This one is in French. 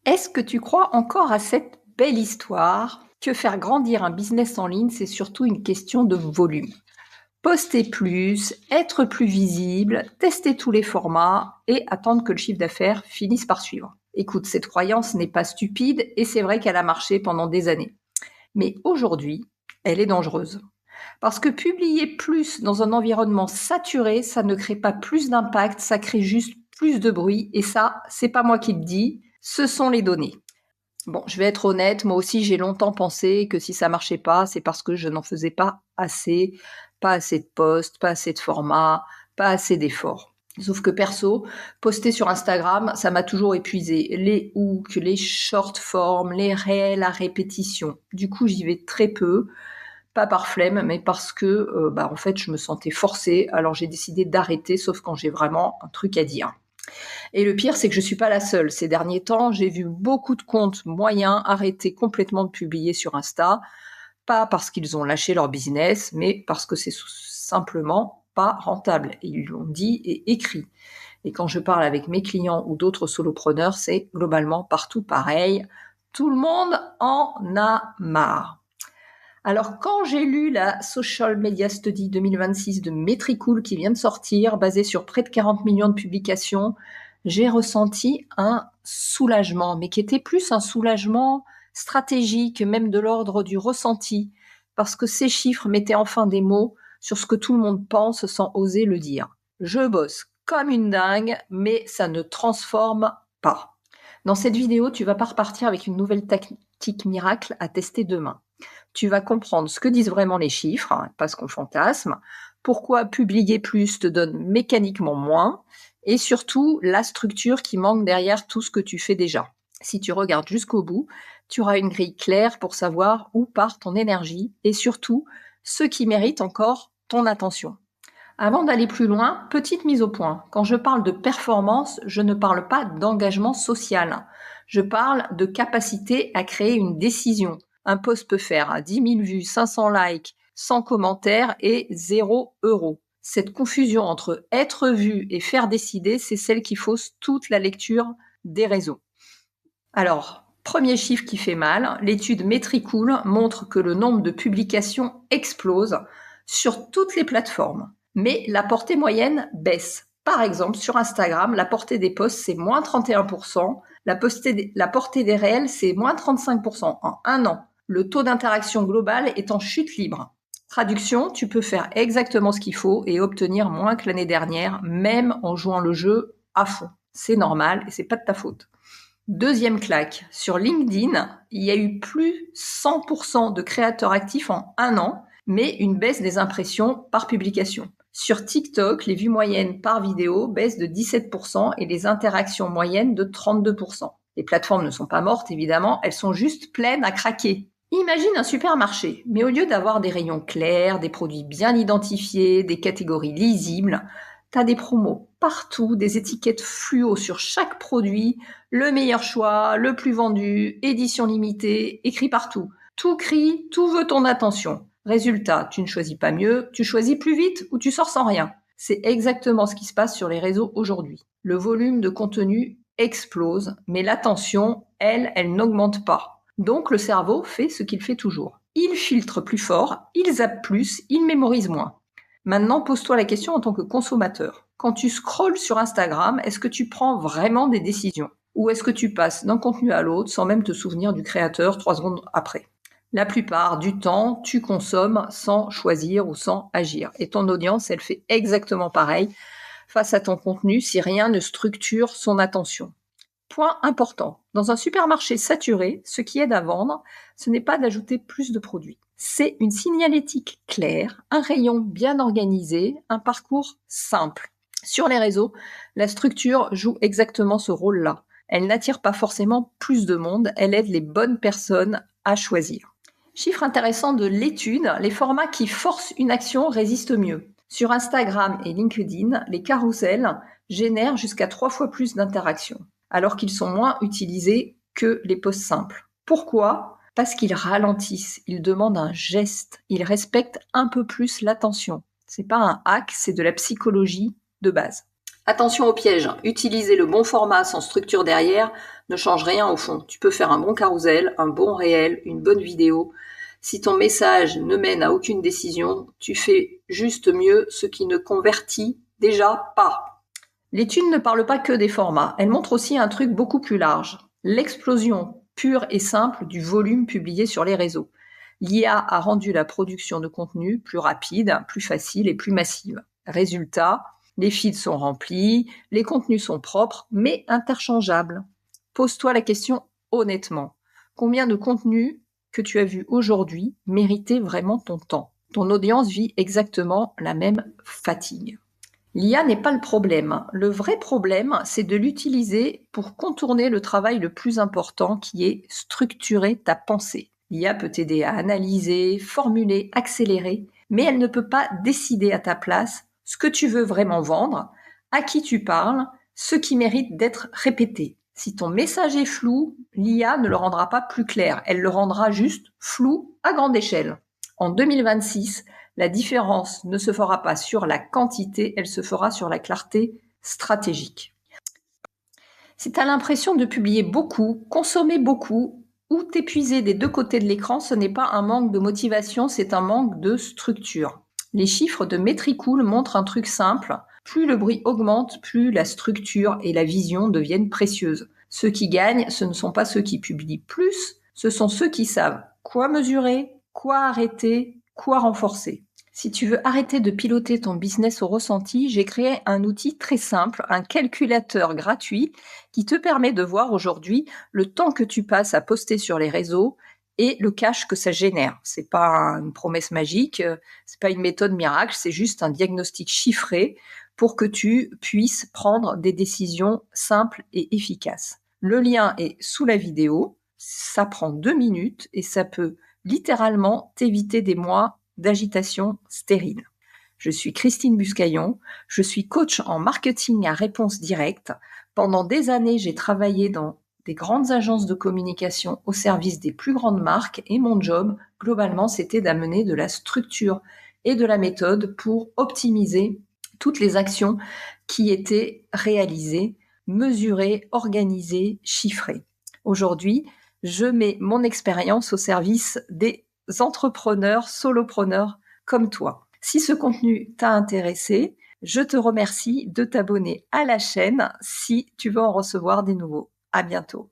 Est-ce que tu crois encore à cette belle histoire que faire grandir un business en ligne, c'est surtout une question de volume? Poster plus, être plus visible, tester tous les formats et attendre que le chiffre d'affaires finisse par suivre. Écoute, cette croyance n'est pas stupide et c'est vrai qu'elle a marché pendant des années. Mais aujourd'hui, elle est dangereuse. Parce que publier plus dans un environnement saturé, ça ne crée pas plus d'impact, ça crée juste plus de bruit. Et ça, c'est pas moi qui le dis, ce sont les données. Bon, je vais être honnête, moi aussi j'ai longtemps pensé que si ça marchait pas, c'est parce que je n'en faisais pas assez de posts, pas assez de formats, pas assez d'efforts. Sauf que perso, poster sur Instagram, ça m'a toujours épuisé. Les hooks, les short forms, les réels à répétition. Du coup, j'y vais très peu, pas par flemme, mais parce que en fait, je me sentais forcée. Alors j'ai décidé d'arrêter, sauf quand j'ai vraiment un truc à dire. Et le pire, c'est que je suis pas la seule. Ces derniers temps, j'ai vu beaucoup de comptes moyens arrêter complètement de publier sur Insta, pas parce qu'ils ont lâché leur business, mais parce que c'est simplement pas rentable. Ils l'ont dit et écrit. Et quand je parle avec mes clients ou d'autres solopreneurs, c'est globalement partout pareil. Tout le monde en a marre. Alors, quand j'ai lu la Social Media Study 2026 de Metricool qui vient de sortir, basée sur près de 40 millions de publications, j'ai ressenti un soulagement, mais qui était plus un soulagement stratégique, même de l'ordre du ressenti, parce que ces chiffres mettaient enfin des mots sur ce que tout le monde pense sans oser le dire. Je bosse comme une dingue, mais ça ne transforme pas. Dans cette vidéo, tu vas pas repartir avec une nouvelle tactique miracle à tester demain. Tu vas comprendre ce que disent vraiment les chiffres, pas ce qu'on fantasme, pourquoi publier plus te donne mécaniquement moins, et surtout la structure qui manque derrière tout ce que tu fais déjà. Si tu regardes jusqu'au bout, tu auras une grille claire pour savoir où part ton énergie et surtout ce qui mérite encore ton attention. Avant d'aller plus loin, petite mise au point. Quand je parle de performance, je ne parle pas d'engagement social. Je parle de capacité à créer une décision. Un post peut faire 10 000 vues, 500 likes, 100 commentaires et 0 €. Cette confusion entre être vu et faire décider, c'est celle qui fausse toute la lecture des réseaux. Alors, premier chiffre qui fait mal, l'étude Metricool montre que le nombre de publications explose sur toutes les plateformes. Mais la portée moyenne baisse. Par exemple, sur Instagram, la portée des posts, c'est moins 31%, la portée des réels, c'est moins 35% en un an. Le taux d'interaction global est en chute libre. Traduction, tu peux faire exactement ce qu'il faut et obtenir moins que l'année dernière, même en jouant le jeu à fond. C'est normal et c'est pas de ta faute. Deuxième claque, sur LinkedIn, il y a eu plus 100% de créateurs actifs en un an, mais une baisse des impressions par publication. Sur TikTok, les vues moyennes par vidéo baissent de 17% et les interactions moyennes de 32%. Les plateformes ne sont pas mortes, évidemment, elles sont juste pleines à craquer. Imagine un supermarché, mais au lieu d'avoir des rayons clairs, des produits bien identifiés, des catégories lisibles, t'as des promos partout, des étiquettes fluo sur chaque produit, le meilleur choix, le plus vendu, édition limitée, écrit partout. Tout crie, tout veut ton attention. Résultat, tu ne choisis pas mieux, tu choisis plus vite ou tu sors sans rien. C'est exactement ce qui se passe sur les réseaux aujourd'hui. Le volume de contenu explose, mais l'attention, elle n'augmente pas. Donc le cerveau fait ce qu'il fait toujours. Il filtre plus fort, il zappe plus, il mémorise moins. Maintenant, pose-toi la question en tant que consommateur. Quand tu scrolles sur Instagram, est-ce que tu prends vraiment des décisions? Ou est-ce que tu passes d'un contenu à l'autre sans même te souvenir du créateur 3 secondes après? La plupart du temps, tu consommes sans choisir ou sans agir. Et ton audience, elle fait exactement pareil face à ton contenu si rien ne structure son attention. Point important, dans un supermarché saturé, ce qui aide à vendre, ce n'est pas d'ajouter plus de produits. C'est une signalétique claire, un rayon bien organisé, un parcours simple. Sur les réseaux, la structure joue exactement ce rôle-là. Elle n'attire pas forcément plus de monde, elle aide les bonnes personnes à choisir. Chiffre intéressant de l'étude, les formats qui forcent une action résistent mieux. Sur Instagram et LinkedIn, les carousels génèrent jusqu'à 3 fois plus d'interactions, alors qu'ils sont moins utilisés que les posts simples. Pourquoi? Parce qu'ils ralentissent, ils demandent un geste, ils respectent un peu plus l'attention. C'est pas un hack, c'est de la psychologie de base. Attention au piège, utiliser le bon format sans structure derrière ne change rien au fond. Tu peux faire un bon carrousel, un bon réel, une bonne vidéo. Si ton message ne mène à aucune décision, tu fais juste mieux ce qui ne convertit déjà pas. L'étude ne parle pas que des formats, elle montre aussi un truc beaucoup plus large. L'explosion pure et simple du volume publié sur les réseaux. L'IA a rendu la production de contenu plus rapide, plus facile et plus massive. Résultat, les feeds sont remplis, les contenus sont propres, mais interchangeables. Pose-toi la question honnêtement. Combien de contenus que tu as vus aujourd'hui méritaient vraiment ton temps? Ton audience vit exactement la même fatigue. L'IA n'est pas le problème. Le vrai problème, c'est de l'utiliser pour contourner le travail le plus important qui est structurer ta pensée. L'IA peut t'aider à analyser, formuler, accélérer, mais elle ne peut pas décider à ta place ce que tu veux vraiment vendre, à qui tu parles, ce qui mérite d'être répété. Si ton message est flou, l'IA ne le rendra pas plus clair, elle le rendra juste flou à grande échelle. En 2026, la différence ne se fera pas sur la quantité, elle se fera sur la clarté stratégique. Si tu as l'impression de publier beaucoup, consommer beaucoup ou t'épuiser des deux côtés de l'écran, ce n'est pas un manque de motivation, c'est un manque de structure. Les chiffres de Metricool montrent un truc simple. Plus le bruit augmente, plus la structure et la vision deviennent précieuses. Ceux qui gagnent, ce ne sont pas ceux qui publient plus, ce sont ceux qui savent quoi mesurer, quoi arrêter, quoi renforcer. Si tu veux arrêter de piloter ton business au ressenti, j'ai créé un outil très simple, un calculateur gratuit qui te permet de voir aujourd'hui le temps que tu passes à poster sur les réseaux et le cash que ça génère. C'est pas une promesse magique, c'est pas une méthode miracle, c'est juste un diagnostic chiffré pour que tu puisses prendre des décisions simples et efficaces. Le lien est sous la vidéo, ça prend 2 minutes et ça peut littéralement t'éviter des mois d'agitation stérile. Je suis Christine Buscaillon, je suis coach en marketing à réponse directe. Pendant des années, j'ai travaillé dans des grandes agences de communication au service des plus grandes marques et mon job, globalement, c'était d'amener de la structure et de la méthode pour optimiser toutes les actions qui étaient réalisées, mesurées, organisées, chiffrées. Aujourd'hui, je mets mon expérience au service des entrepreneurs, solopreneurs comme toi. Si ce contenu t'a intéressé, je te remercie de t'abonner à la chaîne si tu veux en recevoir des nouveaux. À bientôt.